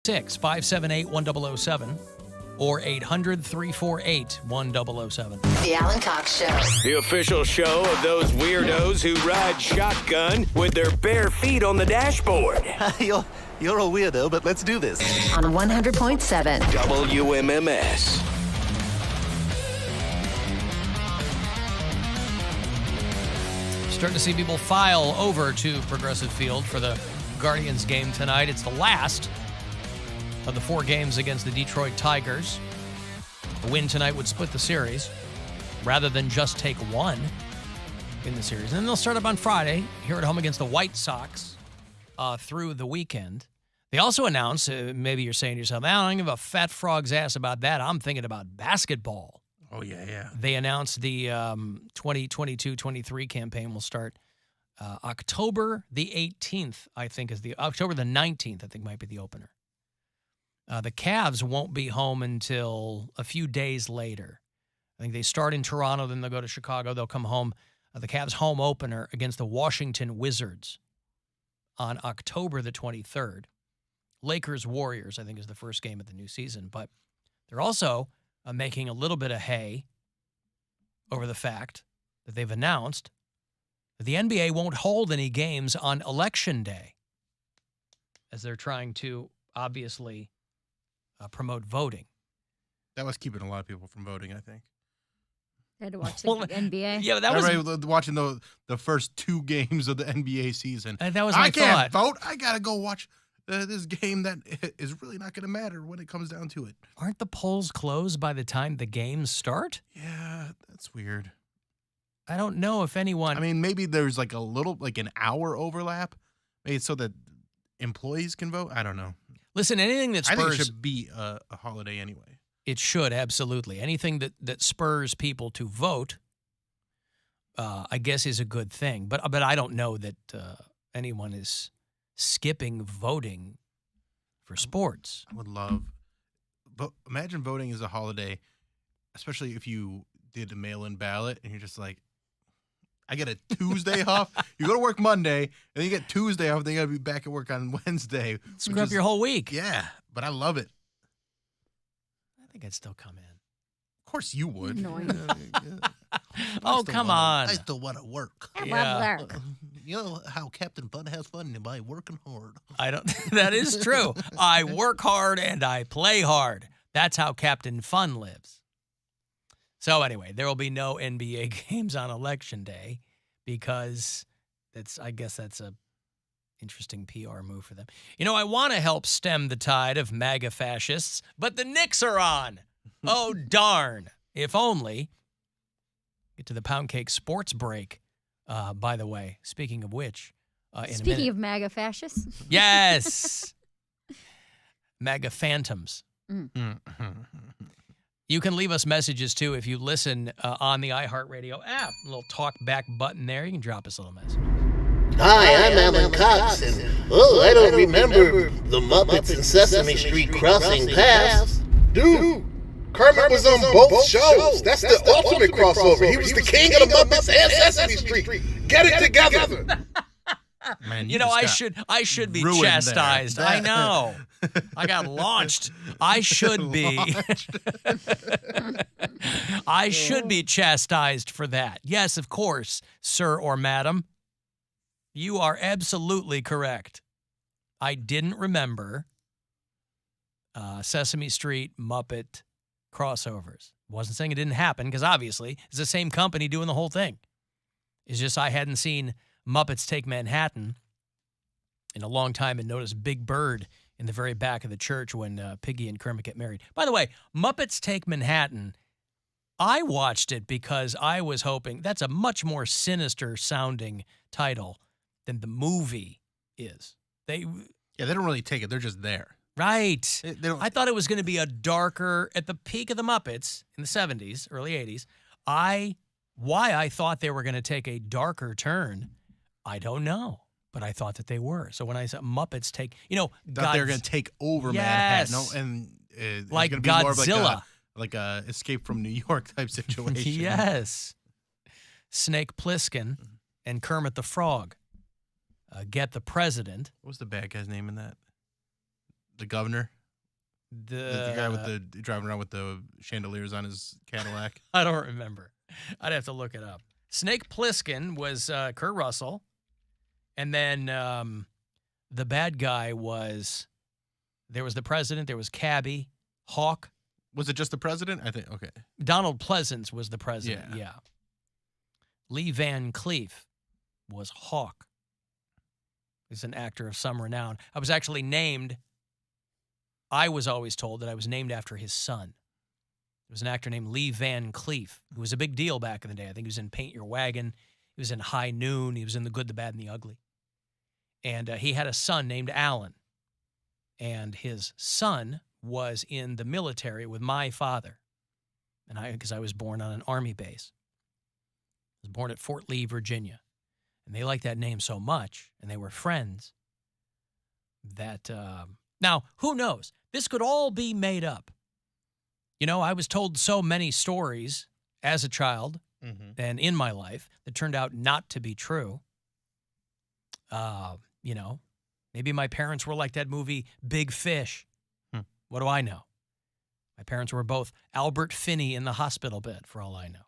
866-578-1007 or 800-348-1007. The Alan Cox Show. The official show of those weirdos who ride shotgun with their bare feet on the dashboard. You're a weirdo, but let's do this. On 100.7. WMMS. Starting to see people file over to Progressive Field for the Guardians game tonight. It's the last of the 4 games against the Detroit Tigers. A win tonight would split the series rather than just take one in the series. And then they'll start up on Friday here at home against the White Sox through the weekend. They also announced, maybe you're saying to yourself, I don't give a fat frog's ass about that. I'm thinking about basketball. Oh, yeah. They announced the 2022-23 campaign will start October the 18th, I think, October the 19th, I think might be the opener. The Cavs won't be home until a few days later. I think they start in Toronto, then they'll go to Chicago. They'll come home. The Cavs home opener against the Washington Wizards on October the 23rd. Lakers-Warriors, I think, is the first game of the new season. But they're also making a little bit of hay over the fact that they've announced that the NBA won't hold any games on Election Day, as they're trying to obviously promote voting. That was keeping a lot of people from voting, I think. I had to watch the NBA. Yeah, that was everybody watching the first 2 games of the NBA season. That was my thought. I can't vote. I gotta go watch this game that is really not going to matter when it comes down to it. Aren't the polls closed by the time the games start? Yeah, that's weird. I don't know if anyone... I mean, maybe there's like an hour overlap, maybe so that employees can vote. I don't know. Listen, anything that spurs... I think it should be a holiday anyway. It should, absolutely. Anything that spurs people to vote, I guess, is a good thing. But I don't know that anyone is skipping voting for sports. I would love... But imagine voting as a holiday, especially if you did a mail-in ballot and you're just like, I get a Tuesday off. You go to work Monday, and then you get Tuesday off, then you got to be back at work on Wednesday. Screw up your whole week. Yeah, but I love it. I think I'd still come in. Of course you would. Annoying. Oh, come on. I still want to work. I love work. You know how Captain Fun has fun by working hard. I don't. That is true. I work hard and I play hard. That's how Captain Fun lives. So anyway, there will be no NBA games on Election Day because I guess that's a interesting PR move for them. You know, I want to help stem the tide of MAGA fascists, but the Knicks are on. Oh, darn. If only. Get to the Poundcake sports break, by the way. Speaking of which, Speaking of MAGA fascists. Yes. MAGA phantoms. You can leave us messages, too, if you listen on the iHeartRadio app. A little talk back button there. You can drop us a little message. Hi, I'm Alan Cox, and I don't remember the Muppets and Sesame Street crossing paths. Dude, Kermit was on both shows. That's the ultimate crossover. He was the king of the Muppets and Sesame Street. Get it together. Man, you know, I should be chastised. I know. I got launched. I should be. I should be chastised for that. Yes, of course, sir or madam. You are absolutely correct. I didn't remember Sesame Street Muppet crossovers. Wasn't saying it didn't happen because obviously it's the same company doing the whole thing. It's just I hadn't seen Muppets Take Manhattan in a long time and noticed Big Bird in the very back of the church when Piggy and Kermit get married. By the way, Muppets Take Manhattan, I watched it because I was hoping that's a much more sinister sounding title than the movie is. They don't really take it. They're just there. Right. I thought it was going to be a darker, at the peak of the Muppets in the 70s, early 80s, why I thought they were going to take a darker turn, I don't know. But I thought that they were. So when I said Muppets take, thought they were going to take over Manhattan. No, and it's like gonna be Godzilla. More of like a Escape from New York type situation. Yes. Snake Plissken and Kermit the Frog get the president. What was the bad guy's name in that? The governor? The guy with the driving around with the chandeliers on his Cadillac. I don't remember. I'd have to look it up. Snake Plissken was Kurt Russell. And then the bad guy was, there was the president, there was Cabby, Hawk. Was it just the president? I think, okay. Donald Pleasance was the president, Yeah. yeah. Lee Van Cleef was Hawk. He's an actor of some renown. I was actually named, I was always told that I was named after his son. There was an actor named Lee Van Cleef, who was a big deal back in the day. I think he was in Paint Your Wagon. He was in High Noon. He was in The Good, the Bad, and the Ugly. And he had a son named Alan. And his son was in the military with my father. And because I was born on an Army base. I was born at Fort Lee, Virginia. And they liked that name so much, and they were friends, that, now, who knows? This could all be made up. You know, I was told so many stories as a child and in my life that turned out not to be true. You know, maybe my parents were like that movie Big Fish. What do I know? My parents were both Albert Finney in the hospital bed, for all I know.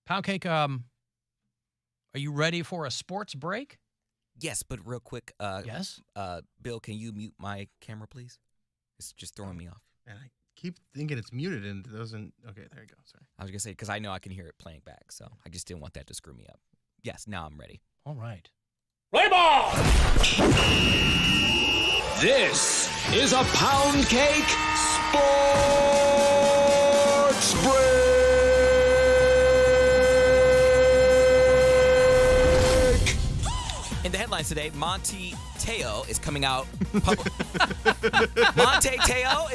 Poundcake, are you ready for a sports break? Yes, but real quick. Yes? Bill, can you mute my camera, please? It's just throwing me off. And I keep thinking it's muted and it doesn't. Okay, there you go. Sorry. I was going to say, because I know I can hear it playing back, so I just didn't want that to screw me up. Yes, now I'm ready. All right. Play ball! This is a Poundcake Sports Break! In the headlines today, Monty Teo is coming out public. Monty Teo?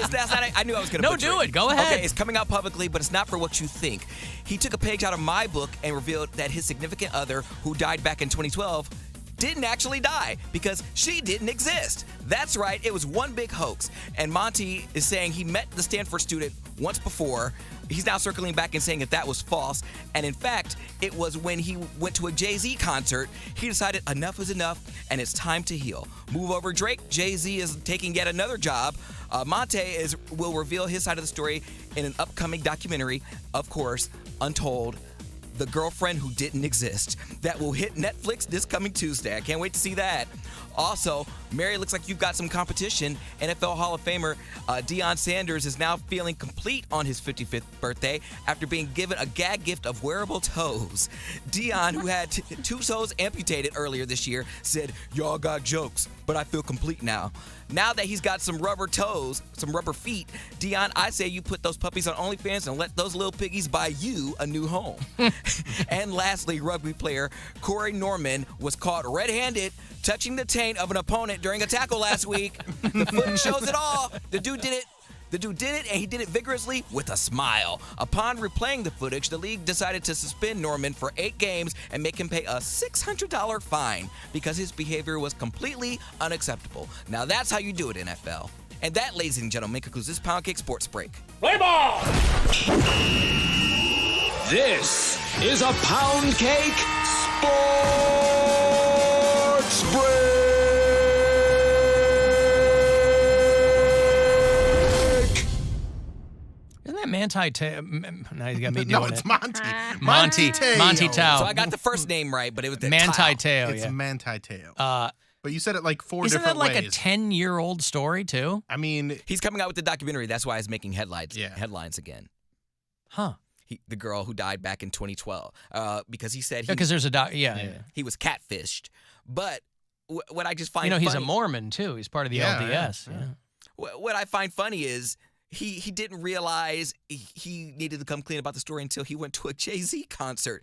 I knew I was going to butcher do it. Go ahead. Okay, it's coming out publicly, but it's not for what you think. He took a page out of my book and revealed that his significant other, who died back in 2012, didn't actually die because she didn't exist. That's right, it was one big hoax. And Monty is saying he met the Stanford student once before. He's now circling back and saying that was false. And in fact, it was when he went to a Jay-Z concert, he decided enough is enough and it's time to heal. Move over, Drake. Jay-Z is taking yet another job. Monte will reveal his side of the story in an upcoming documentary, of course, Untold, The Girlfriend Who Didn't Exist, that will hit Netflix this coming Tuesday. I can't wait to see that. Also, Mary, looks like you've got some competition. NFL Hall of Famer Deion Sanders is now feeling complete on his 55th birthday after being given a gag gift of wearable toes. Deion, who had two toes amputated earlier this year, said, "Y'all got jokes, but I feel complete now." Now that he's got some rubber toes, some rubber feet, Deion, I say you put those puppies on OnlyFans and let those little piggies buy you a new home. And lastly, rugby player Corey Norman was caught red-handed touching the taint of an opponent during a tackle last week. The footage shows it all. The dude did it, and he did it vigorously with a smile. Upon replaying the footage, the league decided to suspend Norman for 8 games and make him pay a $600 fine because his behavior was completely unacceptable. Now that's how you do it, NFL. And that, ladies and gentlemen, concludes this Poundcake Sports Break. Play ball! This is a Poundcake Sports Break! Isn't that Manti Teo? Now you got me doing No, it. it's Monty. Monty Teo. So I got the first name right, but it was the Manti Teo. It's Yeah. Manti Teo. But you said it like 4 Isn't different that like ways. a 10-year-old story too? I mean, He's coming out with the documentary. That's why he's making headlines again. Huh? The girl who died back in 2012, because he said Because there's a he was catfished. But what I just find he's a funny, Mormon too. He's part of the LDS. Yeah. what I find funny is he didn't realize he needed to come clean about the story until he went to a Jay-Z concert.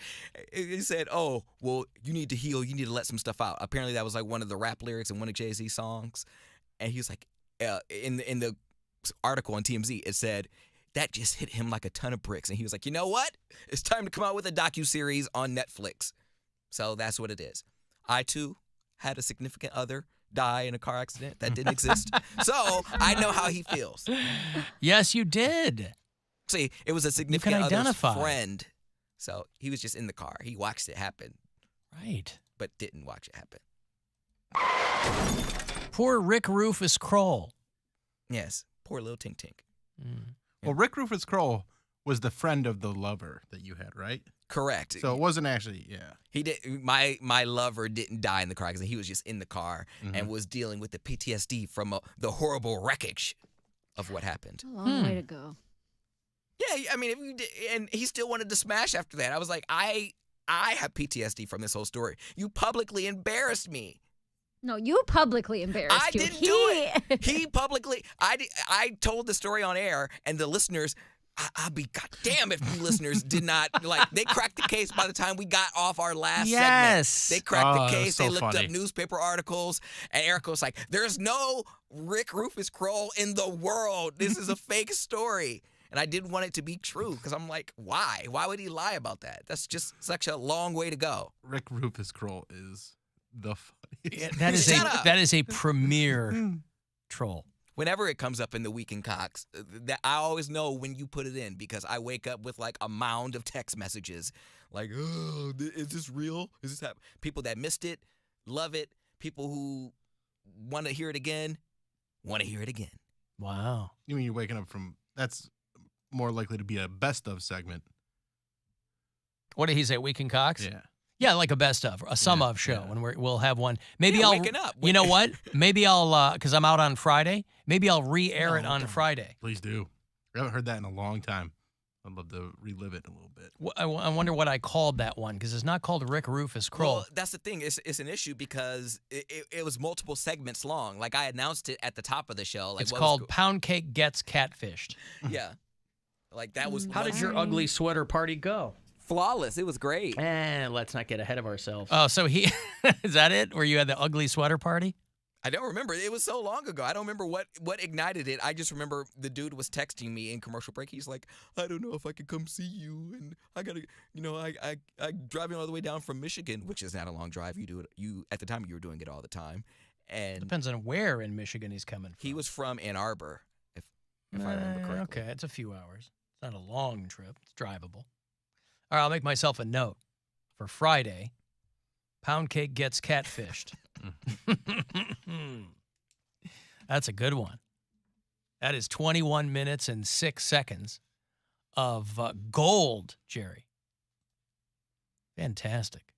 He said, "Oh, well, you need to heal. You need to let some stuff out." Apparently, that was like one of the rap lyrics in one of Jay-Z songs. And he was like, in the article on TMZ, it said that just hit him like a ton of bricks. And he was like, "You know what? It's time to come out with a docuseries on Netflix." So that's what it is. I too had a significant other die in a car accident that didn't exist. So I know how he feels. Yes, you did. See, it was a significant other's identify. friend. So he was just in the car. He watched it happen. Right. But didn't watch it happen. Poor Rick Rufus Kroll. Yes, poor little Tink Tink. Well, Rick Rufus Kroll was the friend of the lover that you had, right? Correct. So it wasn't actually, He did. My lover didn't die in the car because he was just in the car and was dealing with the PTSD from the horrible wreckage of what happened. A long way to go. Yeah, I mean, if you did, and he still wanted to smash after that. I was like, I have PTSD from this whole story. You publicly embarrassed me. No, you publicly embarrassed I you. didn't do it. He publicly. I told the story on air, and the listeners. I'll be goddamn if you listeners did not they cracked the case by the time we got off our last segment. They cracked the case. So they looked funny. up newspaper articles, and Erica was like, "There's no Rick Rufus Kroll in the world. This is a fake story." And I didn't want it to be true because I'm like, why? Why would he lie about that? That's just such a long way to go. Rick Rufus Kroll is the funniest. That is a premier troll. Whenever it comes up in the Week in Cox, that I always know when you put it in because I wake up with like a mound of text messages like, oh, is this real? Is this happening? People that missed it, love it. People who want to hear it again, want to hear it again. Wow. You mean you're waking up from, that's more likely to be a best of segment. What did he say, Week in Cox? Yeah. Yeah, like a best of, a sum of show, and we'll have one. Maybe I'll waking up. You know what? Maybe I'll because I'm out on Friday. Maybe I'll re-air it on Friday. Please do. I haven't heard that in a long time. I'd love to relive it a little bit. I wonder what I called that one because it's not called Rick Rufus Kroll. Well, that's the thing. It's an issue because it was multiple segments long. Like I announced it at the top of the show. Like it's called Poundcake Gets Catfished. Yeah, like that was. How did your ugly sweater party go? Flawless. It was great. Let's not get ahead of ourselves. Oh, so is that it? Where you had the ugly sweater party? I don't remember. It was so long ago. I don't remember what ignited it. I just remember the dude was texting me in commercial break. He's like, I don't know if I could come see you. And I got to, I driving all the way down from Michigan, which is not a long drive. You do it. At the time, you were doing it all the time. And depends on where in Michigan he's coming from. He was from Ann Arbor, if I remember correctly. Okay, it's a few hours. It's not a long trip. It's drivable. All right, I'll make myself a note for Friday. Poundcake Gets Catfished. That's a good one. That is 21 minutes and 6 seconds of gold, Jerry. Fantastic.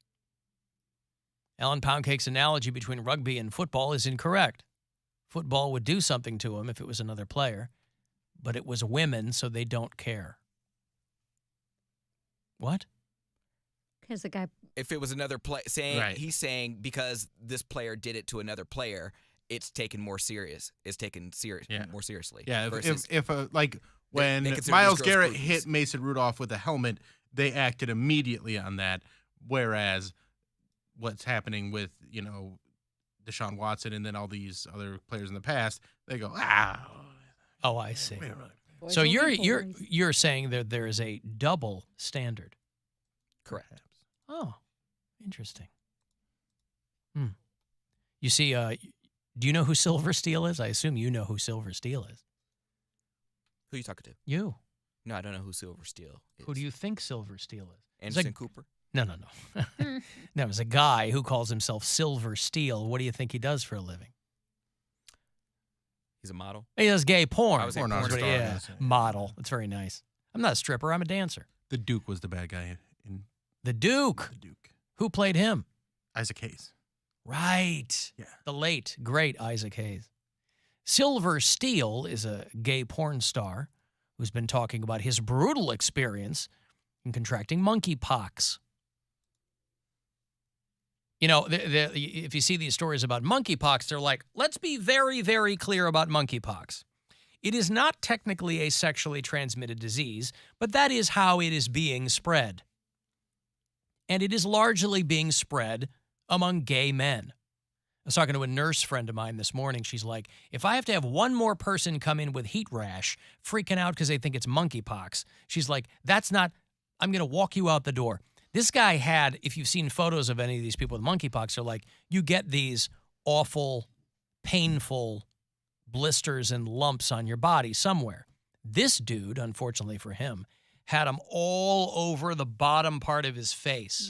Alan Poundcake's analogy between rugby and football is incorrect. Football would do something to him if it was another player, but it was women, so they don't care. What? Because the guy. If it was another player, Right. He's saying because this player did it to another player, it's taken more serious. It's taken more seriously. Yeah, versus if like when they consider Miles these girls Garrett groupies. hit Mason Rudolph with a helmet, they acted immediately on that. Whereas what's happening with, Deshaun Watson and then all these other players in the past, they go, Oh, I see. wait a minute. So you're saying that there is a double standard. correct. Oh, interesting. You see, do you know who Silver Steel is? I assume you know who Silver Steel is. Who are you talking to? You. No, I don't know who Silver Steel is. Who do you think Silver Steel is? Anderson Cooper? No. No, it's a guy who calls himself Silver Steel. What do you think he does for a living? He's a model. He does gay porn. I was a Porn porn star, star. Yeah, yes. model. That's very nice. I'm not a stripper. I'm a dancer. The Duke was the bad guy in The Duke. The Duke. Who played him? Isaac Hayes. Right. Yeah. The late, great Isaac Hayes. Silver Steel is a gay porn star who's been talking about his brutal experience in contracting monkeypox. If you see these stories about monkeypox, they're like, let's be very, very clear about monkeypox. It is not technically a sexually transmitted disease, but that is how it is being spread. And it is largely being spread among gay men. I was talking to a nurse friend of mine this morning. She's like, if I have to have one more person come in with heat rash, freaking out because they think it's monkeypox, she's like, I'm going to walk you out the door. This guy had, if you've seen photos of any of these people with monkeypox, they're like, you get these awful, painful blisters and lumps on your body somewhere. This dude, unfortunately for him, had them all over the bottom part of his face.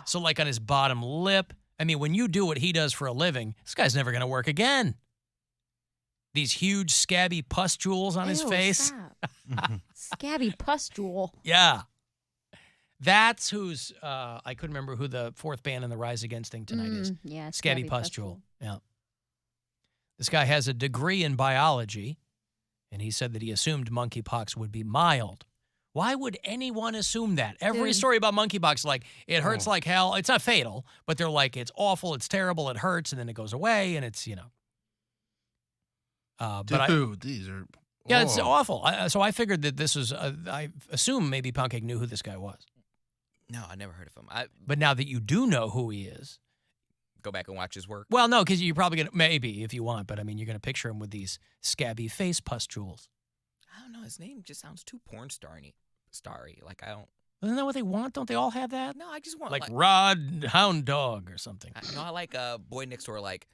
So like on his bottom lip. I mean, when you do what he does for a living, this guy's never going to work again. these huge scabby pustules on his Ew, face. Stop. Scabby pustule. Yeah. That's who's, I couldn't remember who the fourth band in the Rise Against thing tonight is. Yeah, Scabby pustule. Yeah. This guy has a degree in biology, and he said that he assumed monkeypox would be mild. Why would anyone assume that? Every story about monkeypox, like, it hurts like hell. It's not fatal, but they're like, it's awful, it's terrible, it hurts, and then it goes away, and it's, you know. Dude, these are... Yeah, it's awful. So I figured that this was, I assume maybe Poundcake knew who this guy was. No, I never heard of him. But now that you do know who he is. Go back and watch his work. Well, no, because you're probably going to, maybe if you want, but I mean, you're going to picture him with these scabby face pustules. I don't know. His name just sounds too porn starry. Like, I don't. Isn't that what they want? Don't they all have that? No, I just want like Rod Hound Dog or something. I like Boy Next Door, like,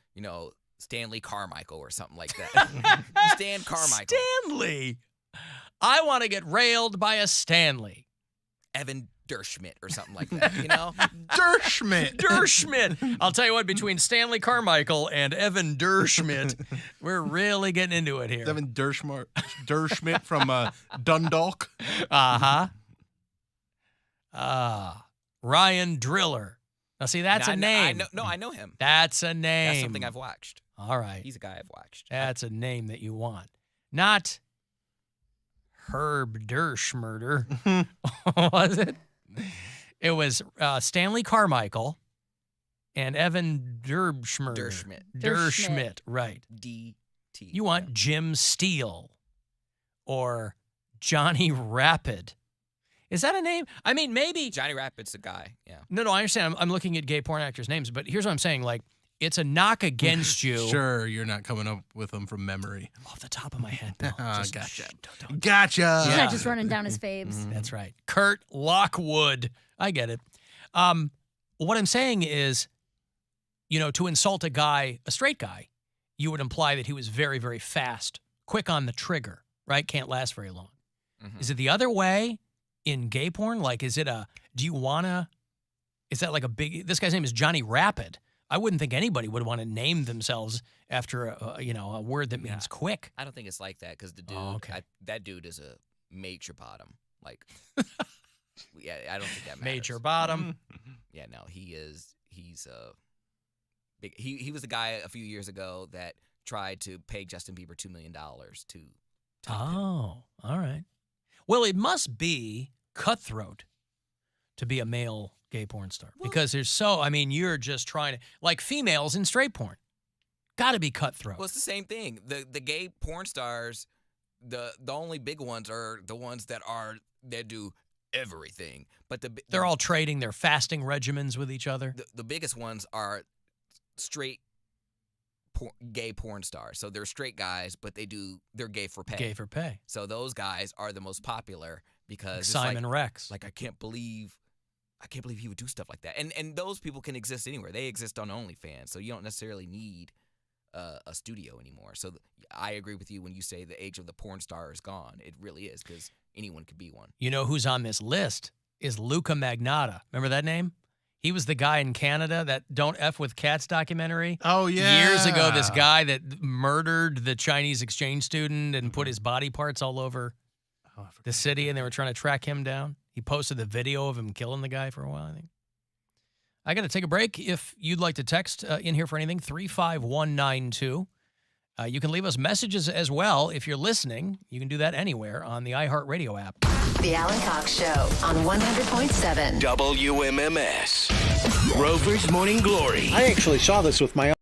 Stanley Carmichael or something like that. Stan Carmichael. Stanley. I want to get railed by a Stanley. Evan Derschmidt or something like that, Derschmidt. I'll tell you what, between Stanley Carmichael and Evan Derschmidt, we're really getting into it here. Evan Derschmidt from Dundalk. Ryan Driller. Now, see, that's a name. I know him. That's a name. That's something I've watched. All right. He's a guy I've watched. That's a name that you want. Not Herb Derschmurder. Was it? It was Stanley Carmichael and Evan Derschmidt, right. D.T. You want Jim Steele or Johnny Rapid. Is that a name? I mean, maybe. Johnny Rapid's a guy, yeah. No, I understand. I'm looking at gay porn actors' names, but here's what I'm saying. Like, it's a knock against you. Sure, you're not coming up with them from memory. Off the top of my head, Bill. Gotcha. Gotcha. He's not just running down his faves. That's right. Kurt Lockwood. I get it. What I'm saying is, to insult a straight guy, you would imply that he was very, very fast, quick on the trigger, right? Can't last very long. Mm-hmm. Is it the other way in gay porn? Like, is that like a big, this guy's name is Johnny Rapid. I wouldn't think anybody would want to name themselves after a word that means quick. I don't think it's like that because the dude, that dude is a major bottom. Like, yeah, I don't think that matters. Major bottom. Yeah, no, he's big. He was the guy a few years ago that tried to pay Justin Bieber $2 million to. All right. Well, it must be cutthroat to be a male gay porn star because you're just trying to, like females in straight porn, got to be cutthroat. Well, it's the same thing. The gay porn stars, the only big ones are the ones that do everything. But they're all trading their fasting regimens with each other. The biggest ones are straight gay porn stars. So they're straight guys, but they're gay for pay. Gay for pay. So those guys are the most popular because like Simon Rex. Like I can't believe he would do stuff like that. And those people can exist anywhere. They exist on OnlyFans, so you don't necessarily need a studio anymore. So I agree with you when you say the age of the porn star is gone. It really is because anyone could be one. You know who's on this list is Luca Magnotta. Remember that name? He was the guy in Canada, that Don't F with Cats documentary. Oh, yeah. Years ago, this guy that murdered the Chinese exchange student and put his body parts all over the city, and they were trying to track him down. He posted the video of him killing the guy for a while, I think. I got to take a break. If you'd like to text in here for anything, 35192. You can leave us messages as well. If you're listening, you can do that anywhere on the iHeartRadio app. The Alan Cox Show on 100.7 WMMS. Rover's Morning Glory. I actually saw this with my